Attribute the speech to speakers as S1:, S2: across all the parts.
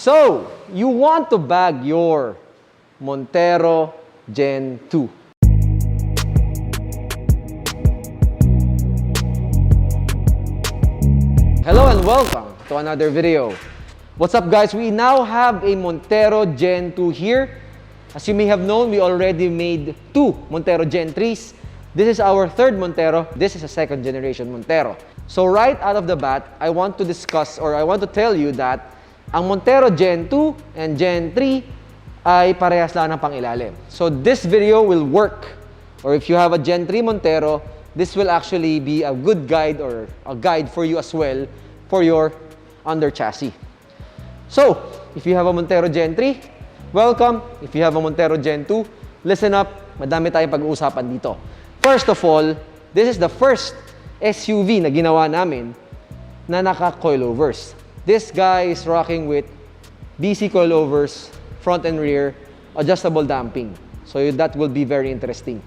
S1: So, you want to bag your Montero Gen 2. Hello and welcome to another video. What's up guys? We now have a Montero Gen 2 here. As you may have known, we already made two Montero Gen 3s. This is our third Montero. This is a second generation Montero. So right out of the bat, I want to discuss or I want to tell you that ang Montero Gen 2 and Gen 3 ay parehas lang ng pangilalim. So this video will work, or if you have a Gen 3 Montero, this will actually be a good guide or a guide for you as well for your under chassis. So, if you have a Montero Gen 3, welcome. If you have a Montero Gen 2, listen up. Madami tayong pag-uusapan dito. First of all, this is the first SUV na ginawa namin na naka-coilovers. This guy is rocking with DC coilovers, front and rear, adjustable damping. So that will be very interesting.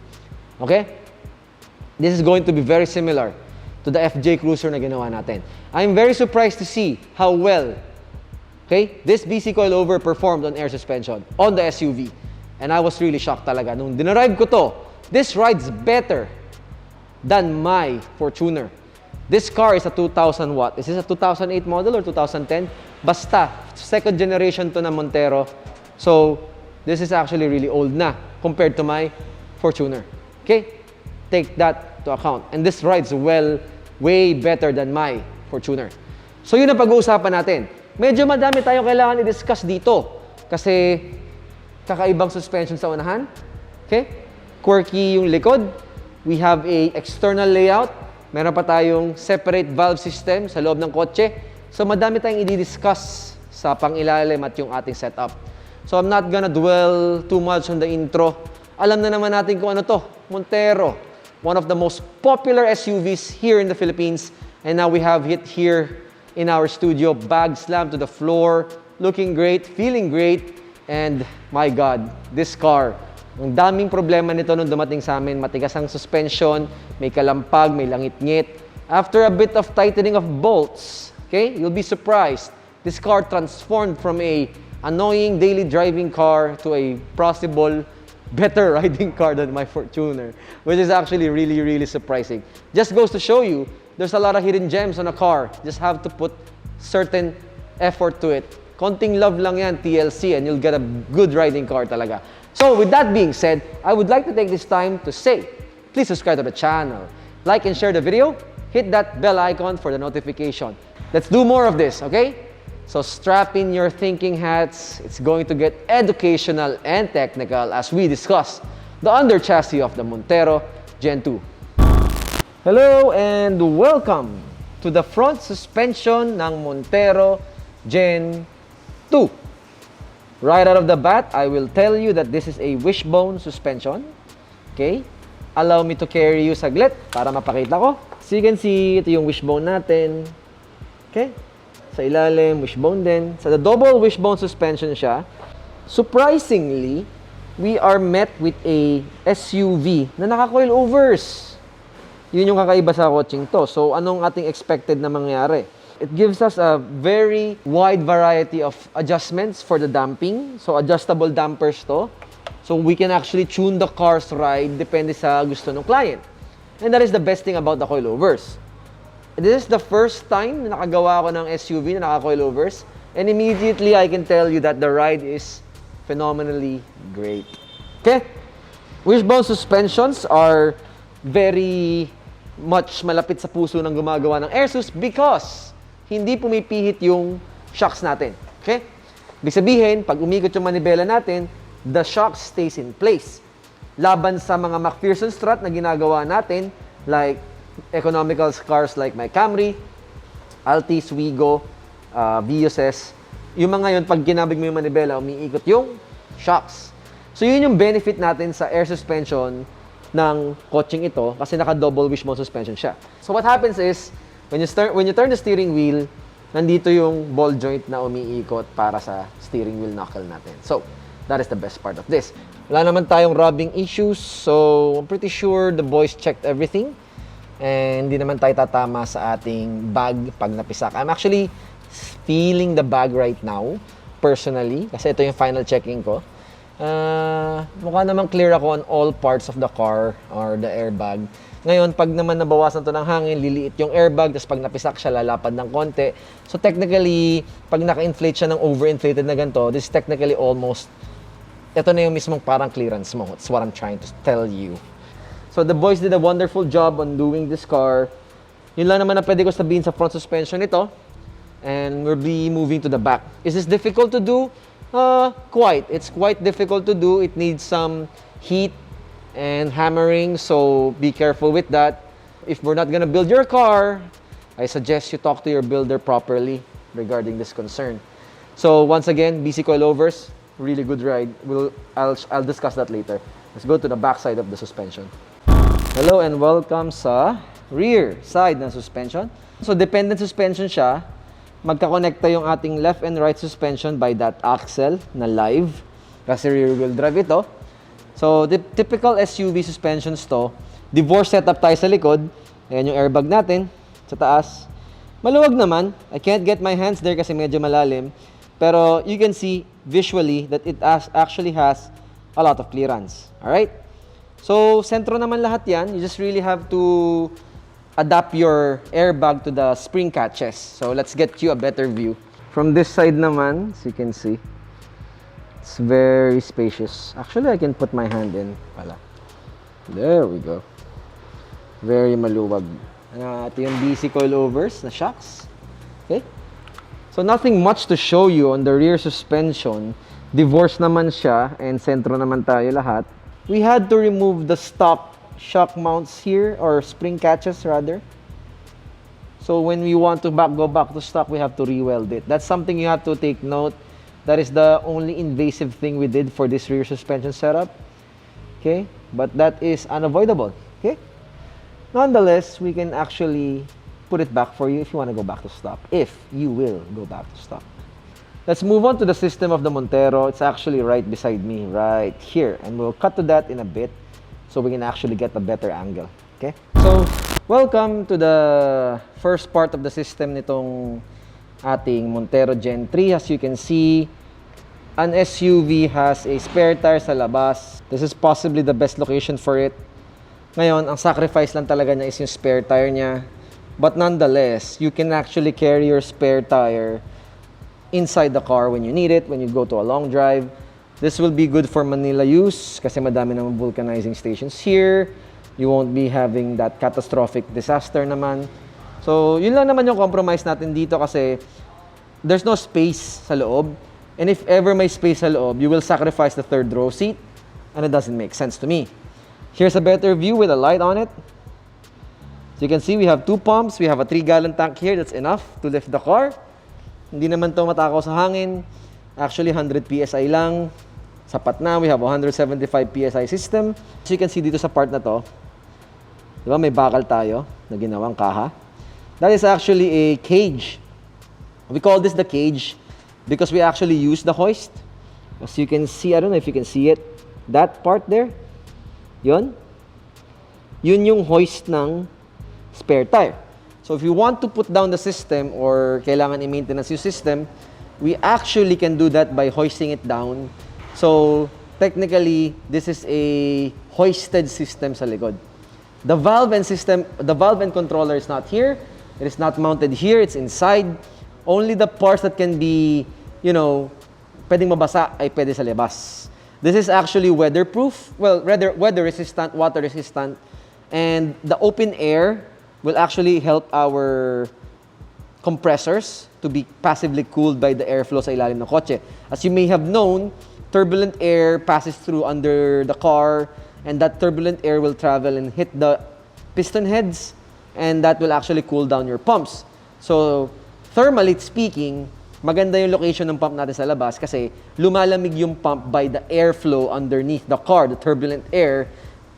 S1: Okay? This is going to be very similar to the FJ Cruiser na ginawa natin. I'm very surprised to see how well, okay, this BC coilover performed on air suspension on the SUV. And I was really shocked talaga. Nung dinarive ko to, this rides better than my Fortuner. This car is a 2000 watt. Is this a 2008 model or 2010? Basta, second generation to na Montero. So, this is actually really old na compared to my Fortuner. Okay? Take that to account. And this rides well, way better than my Fortuner. So, yun ang pag-uusapan natin. Medyo madami tayong kailangan i-discuss dito. Kasi, kakaibang suspension sa unahan. Okay? Quirky yung likod. We have a external layout. Meron pa tayong separate valve system sa loob ng kotse. So, madami tayong i-discuss sa pangilalim at yung ating setup. So, I'm not gonna dwell too much on the intro. Alam na naman natin kung ano to. Montero. One of the most popular SUVs here in the Philippines. And now we have it here in our studio. Bag slammed to the floor. Looking great. Feeling great. And my God, this car. Ang daming problema nito nung dumating sa amin. Matigas ang suspension. May kalampag. May langit-ngit. After a bit of tightening of bolts, okay, you'll be surprised. This car transformed from a annoying daily driving car to a possible better riding car than my Fortuner, which is actually really, really surprising. Just goes to show you, there's a lot of hidden gems on a car. Just have to put certain effort to it. Konting love lang yan, TLC, and you'll get a good riding car talaga. So, with that being said, I would like to take this time to say, please subscribe to the channel, like and share the video, hit that bell icon for the notification. Let's do more of this, okay? So strap in your thinking hats. It's going to get educational and technical as we discuss the under chassis of the Montero Gen 2. Hello and welcome to the front suspension ng Montero Gen 2. Right out of the bat, I will tell you that this is a wishbone suspension. Okay? Allow me to carry you saglit para mapakita ko. So you can see, ito yung wishbone natin. Okay? Sa ilalim, wishbone din. Sa the double wishbone suspension siya, surprisingly, we are met with a SUV na naka-coilovers. Yun yung kakaiba sa kotseng to. So, anong ating expected na mangyari? It gives us a very wide variety of adjustments for the damping. So, adjustable dampers to. So, we can actually tune the car's ride depende sa gusto ng client. And that is the best thing about the coilovers. This is the first time na nakagawa ko ng SUV na naka-coilovers. And immediately, I can tell you that the ride is phenomenally great. Okay? Wishbone suspensions are very much malapit sa puso ng gumagawa ng airsus because hindi pumipihit yung shocks natin. Okay? Ibig sabihin, pag umikot yung manibela natin, the shock stays in place. Laban sa mga McPherson strut na ginagawa natin, like economical cars like my Camry, Altis, Wigo, Vios, yung mga yun, pag ginabig mo yung manibela, umiikot yung shocks. So yun yung benefit natin sa air suspension ng kotseng ito kasi naka-double wishbone suspension siya. So what happens is, when you turn the steering wheel, nandito yung ball joint na umiikot para sa steering wheel knuckle natin. So, that is the best part of this. Wala naman tayong rubbing issues, so I'm pretty sure the boys checked everything. And hindi naman tayo tatama sa ating bag pag napisak. I'm actually feeling the bag right now. personally, kasi ito yung final checking ko. Mukha namang clear ako on all parts of the car or the airbag. Ngayon, pag naman nabawasan to ng hangin, liliit yung airbag, tapos pag napisak siya, lalapad ng konti. So technically, pag naka-inflate siya ng overinflated na ganito, this is technically almost, ito na yung mismong parang clearance mo. That's what I'm trying to tell you. So the boys did a wonderful job on doing this car. Yun lang naman na pwede ko sabihin sa front suspension nito. And we'll be moving to the back. Is this difficult to do? Quite. It's quite difficult to do. It needs some heat and hammering, so be careful with that. If we're not gonna build your car, I suggest you talk to your builder properly regarding this concern. So once again, BC coilovers, really good ride. I'll discuss that later. Let's go to the back side of the suspension. Hello and welcome sa rear side ng suspension. So dependent suspension siya. Magkakonekta yung ating left and right suspension by that axle na live. Kasi rear wheel drive ito. So, the typical SUV suspensions to, divorce setup tayo sa likod. Ayan yung airbag natin sa taas. Maluwag naman. I can't get my hands there kasi medyo malalim. Pero you can see visually that it actually has a lot of clearance. Alright? So, sentro naman lahat yan. You just really have to adapt your airbag to the spring catches. So, let's get you a better view. From this side naman, as you can see, it's very spacious. Actually, I can put my hand in pala. There we go. Very maluwag. Ito yung BC coilovers na shocks. Okay? So, nothing much to show you on the rear suspension. Divorce naman siya and sentro naman tayo lahat. We had to remove the stock shock mounts here, or spring catches rather. So, when we want to go back to stock, we have to re-weld it. That's something you have to take note. That is the only invasive thing we did for this rear suspension setup. Okay? But that is unavoidable. Okay? Nonetheless, we can actually put it back for you if you want to go back to stock. If you will go back to stock. Let's move on to the system of the Montero. It's actually right beside me, right here. And we'll cut to that in a bit so we can actually get a better angle. Okay? So, welcome to the first part of the system nitong ating Montero Gen 3. As you can see, an SUV has a spare tire sa labas. This is possibly the best location for it. Ngayon, ang sacrifice lang talaga niya is yung spare tire niya. But nonetheless, you can actually carry your spare tire inside the car when you need it, when you go to a long drive. This will be good for Manila use kasi madami naman vulcanizing stations here. You won't be having that catastrophic disaster naman. So, yun lang naman yung compromise natin dito kasi there's no space sa loob. And if ever may space sa loob, you will sacrifice the third row seat. And it doesn't make sense to me. Here's a better view with a light on it. So you can see we have 2 pumps. We have a 3-gallon tank here. That's enough to lift the car. Hindi naman to matakaw sa hangin. Actually, 100 PSI lang. Sapat na. We have a 175 PSI system. So you can see dito sa part na to, diba, may bakal tayo na ginawang kaha. That is actually a cage. We call this the cage because we actually use the hoist. As you can see, I don't know if you can see it. That part there, yun yung hoist ng spare tire. So if you want to put down the system or kailangan i-maintenance yung system, we actually can do that by hoisting it down. So technically, this is a hoisted system sa likod. The valve and controller is not here. It is not mounted here. It's inside. Only the parts that can be, pwedeng mabasa ay pwede sa labas. This is actually weatherproof. Well, rather weather resistant, water resistant. And the open air will actually help our compressors to be passively cooled by the airflow sa ilalim ng kotse. As you may have known, turbulent air passes through under the car, and that turbulent air will travel and hit the piston heads, and that will actually cool down your pumps. So, thermally speaking, maganda yung location ng pump natin sa labas kasi lumalamig yung pump by the airflow underneath the car, the turbulent air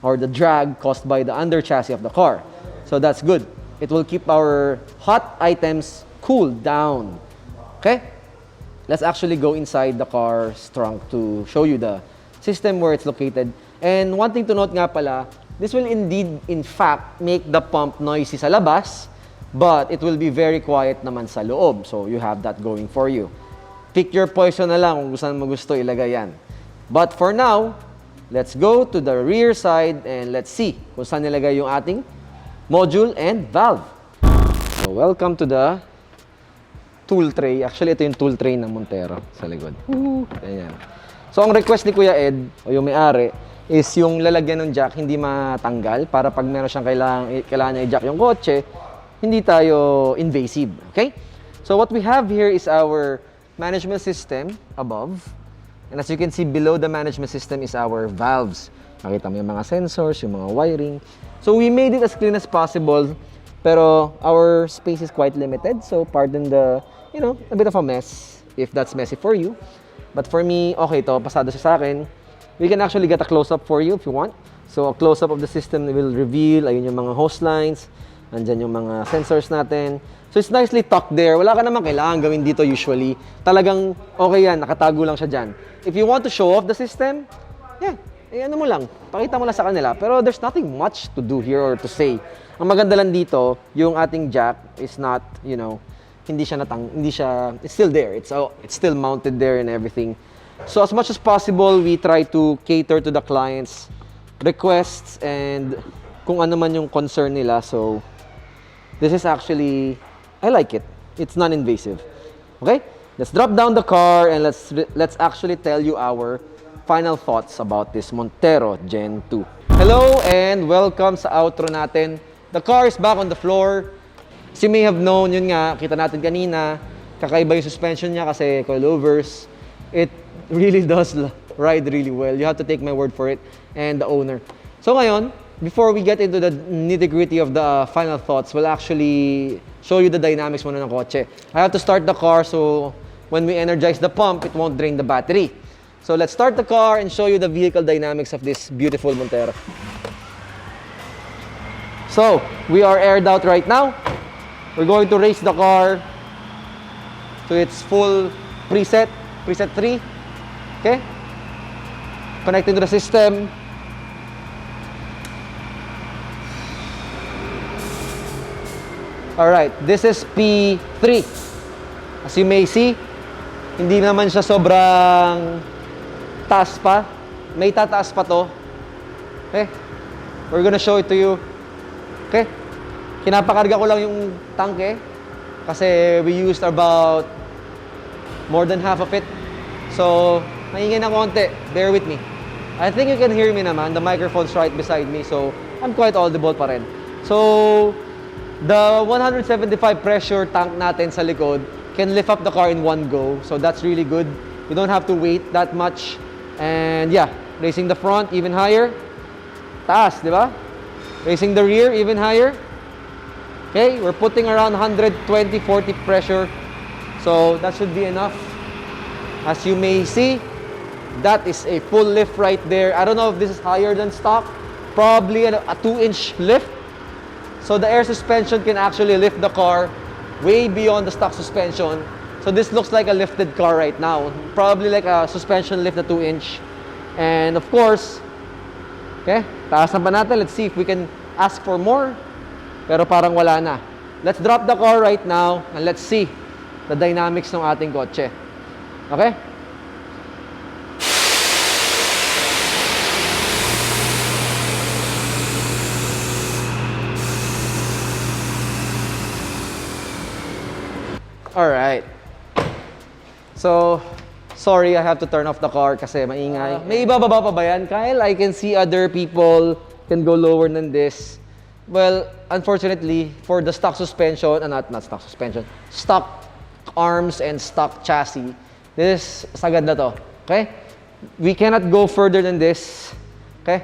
S1: or the drag caused by the under chassis of the car. So that's good. It will keep our hot items cooled down. Okay? Let's actually go inside the car's trunk to show you the system where it's located. And one thing to note nga pala, this will indeed, in fact, make the pump noisy sa labas, but it will be very quiet naman sa loob. So you have that going for you. pick your poison na lang kung saan mo gusto ilagay yan. But for now, let's go to the rear side and let's see kung saan nilagay yung ating module and valve. So, welcome to the tool tray. Actually, ito yung tool tray ng Montero sa likod. Ayan. So, ang request ni Kuya Ed, o yung may-ari, is yung lalagyan ng jack hindi matanggal para pag meron siyang kailangan niya i-jack yung kotse, hindi tayo invasive. Okay? So, what we have here is our management system above. And as you can see, below the management system is our valves. Makita mo yung mga sensors, yung mga wiring. So, we made it as clean as possible, pero our space is quite limited. So, pardon the, a bit of a mess if that's messy for you. But for me, okay to, pasado siya sa akin. We can actually get a close-up for you if you want. So, a close-up of the system will reveal, ayun yung mga hose lines, andyan yung mga sensors natin. So, it's nicely tucked there. Wala ka naman kailangan gawin dito usually. Talagang okay yan, nakatago lang siya dyan. If you want to show off the system, ano mo lang, pakita mo lang sa kanila. Pero there's nothing much to do here or to say. Ang maganda lang dito, yung ating jack is not, it's still there. It's still mounted there and everything. So as much as possible, we try to cater to the client's requests and kung ano man yung concern nila. So this is actually, I like it. It's non-invasive. Okay? Let's drop down the car and let's actually tell you our final thoughts about this Montero Gen 2. Hello and welcome sa outro natin. The car is back on the floor. As you may have known, yun nga, kita natin kanina, kakaiba yung suspension niya kasi coilovers. It really does ride really well. You have to take my word for it and the owner. So ngayon, before we get into the nitty-gritty of the final thoughts, we'll actually show you the dynamics muna ng kotse. I have to start the car so when we energize the pump, it won't drain the battery. So let's start the car and show you the vehicle dynamics of this beautiful Montero. So, we are aired out right now. We're going to race the car to its full preset 3. Okay? Connecting to the system. Alright, this is P3. As you may see, hindi naman siya sobrang taas pa. May tataas pa to. Okay? We're gonna show it to you. Okay? Kinapakarga ko lang yung tanke kasi we used about more than half of it. So, maingay na konti. Bear with me. I think you can hear me naman. The microphone's right beside me, so I'm quite audible pa rin. So, the 175 pressure tank natin sa likod can lift up the car in one go. So, that's really good. You don't have to wait that much. And yeah, raising the front even higher. Taas, di ba? Raising the rear even higher. Okay, we're putting around 120-40 pressure. So that should be enough. As you may see, that is a full lift right there. I don't know if this is higher than stock. Probably a 2-inch lift. So the air suspension can actually lift the car way beyond the stock suspension. So this looks like a lifted car right now. Probably like a suspension lift na 2-inch. And of course, okay, taasan pa natin. Let's see if we can ask for more. Pero parang wala na. Let's drop the car right now and let's see the dynamics ng ating kotse. Okay? Alright. So, sorry, I have to turn off the car kasi maingay. May ibababa pa ba yan, Kyle? I can see other people can go lower than this. Well, unfortunately, for the stock suspension, not stock suspension, stock arms and stock chassis, this sagad na to. Okay? We cannot go further than this. Okay?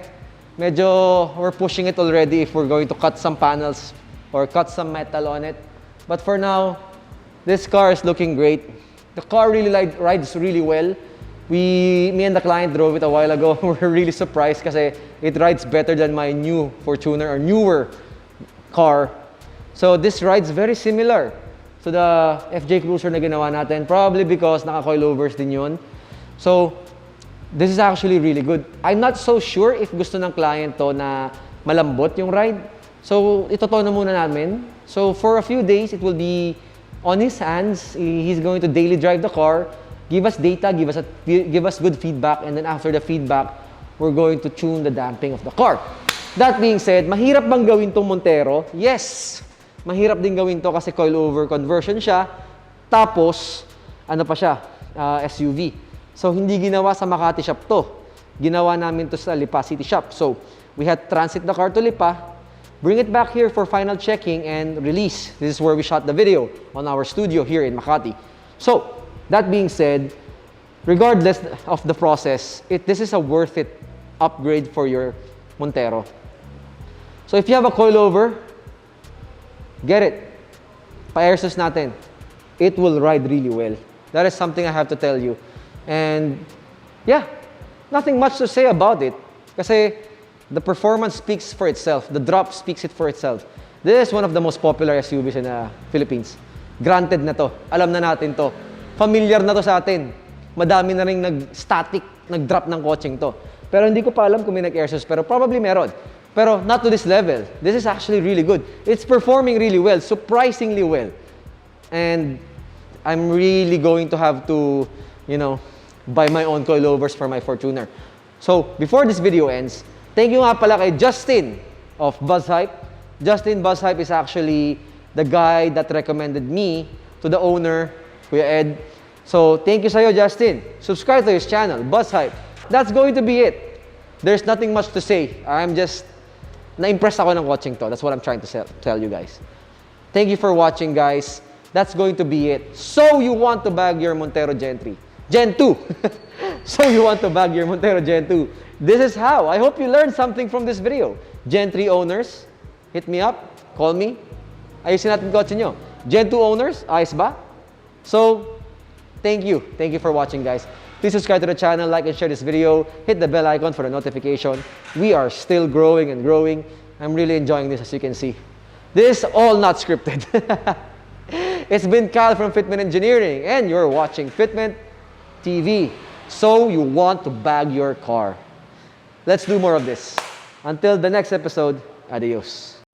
S1: Medyo we're pushing it already if we're going to cut some panels or cut some metal on it. But for now, this car is looking great. The car really rides really well. Me and the client drove it a while ago. We're really surprised kasi it rides better than my new Fortuner or newer car. So this rides very similar to the FJ Cruiser na ginawa natin. Probably because naka-coilovers din yun. So this is actually really good. I'm not so sure if gusto ng client to na malambot yung ride. So ito na muna namin. So for a few days, it will be on his hands. He's going to daily drive the car. Give us data, give us good feedback, and then after the feedback, we're going to tune the damping of the car. That being said, mahirap bang gawin tong Montero? Yes! Mahirap din gawin to kasi coilover conversion siya. Tapos, ano pa siya? SUV. So, hindi ginawa sa Makati shop to. Ginawa namin to sa Lipa City shop. So, we had transit the car to Lipa, bring it back here for final checking and release. This is where we shot the video on our studio here in Makati. So, that being said, regardless of the process, this is a worth it upgrade for your Montero. So, if you have a coilover, get it. Pa-airsus natin. It will ride really well. That is something I have to tell you. And yeah, nothing much to say about it. Kasi the performance speaks for itself. The drop speaks it for itself. This is one of the most popular SUVs in the Philippines. Granted na to. Alam na natin to. Familiar na to sa atin. Madami na rin nag-static, nag-drop ng coaching to. Pero hindi ko pa alam kung may nag-airsus. Pero probably meron. Pero not to this level. This is actually really good. It's performing really well. Surprisingly well. And I'm really going to have to, you know, buy my own coilovers for my Fortuner. So, before this video ends, thank you nga pala kay Justin of Buzz Hype. Justin Buzz Hype is actually the guy that recommended me to the owner, Kuya Ed. So, thank you sa'yo, Justin. Subscribe to his channel, Buzz Hype. That's going to be it. There's nothing much to say. I'm just na-impress ako ng watching to. That's what I'm trying to tell you guys. Thank you for watching, guys. That's going to be it. So you want to bag your Montero Gen 3. Gen 2. So you want to bag your Montero Gen 2. This is how. I hope you learned something from this video. Gen 3 owners, hit me up. Call me. Ayusin natin kotse nyo. Gen 2 owners, ayos ba? So, thank you. Thank you for watching, guys. Please subscribe to the channel, like and share this video. Hit the bell icon for the notification. We are still growing and growing. I'm really enjoying this, as you can see. This is all not scripted. It's been Kyle from Fitment Engineering, and you're watching Fitment TV. So you want to bag your car. Let's do more of this. Until the next episode, adios.